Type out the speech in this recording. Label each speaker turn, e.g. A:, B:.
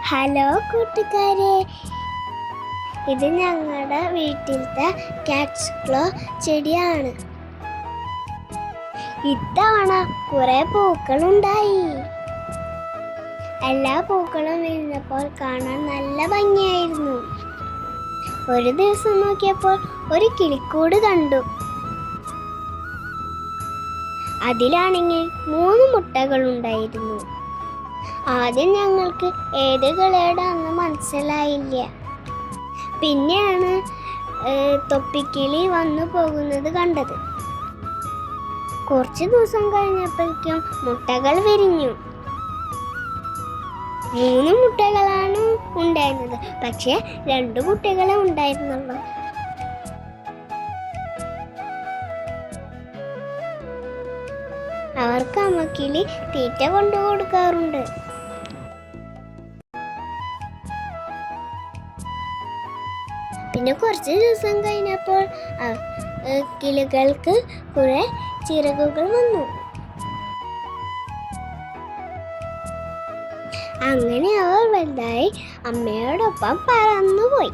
A: Hello കൂട്ടുകാരെ, ഇത് ഞങ്ങളുടെ വീട്ടിലത്തെ കാറ്റ്സ് ക്ലോ ചെടിയാണ്. ഇത്തവണ കുറെ പൂക്കളുണ്ടായി. എല്ലാ പൂക്കളും വീഴുന്നപ്പോൾ കാണാൻ നല്ല ഭംഗിയായിരുന്നു. ഒരു ദിവസം നോക്കിയപ്പോൾ ഒരു കിളിക്കൂട് കണ്ടു. അതിലാണെങ്കിൽ 3 മുട്ടകളുണ്ടായിരുന്നു. ആദ്യം ഞങ്ങൾക്ക് ഏത് കിളിയുടെയാണെന്ന് മനസ്സിലായില്ല. പിന്നെയാണ് തൊപ്പിക്കിളി വന്നു പോകുന്നത് കണ്ടത്. കുറച്ച് ദിവസം കഴിഞ്ഞപ്പോഴേക്കും മുട്ടകൾ വിരിഞ്ഞു. 3 മുട്ടകളാണ് ഉണ്ടായിരുന്നത്, പക്ഷെ 2 കുട്ടികളെ ഉണ്ടായിരുന്നുള്ളൂ. അവർക്ക് അമ്മക്കിളി തീറ്റ കൊണ്ടു കൊടുക്കാറുണ്ട്. പിന്നെ കുറച്ച് ദിവസം കഴിഞ്ഞപ്പോൾ കിളികൾക്ക് കുറെ ചിറകുകൾ വന്നു. അങ്ങനെ അവർ വലുതായി അമ്മയോടൊപ്പം പറന്നുപോയി.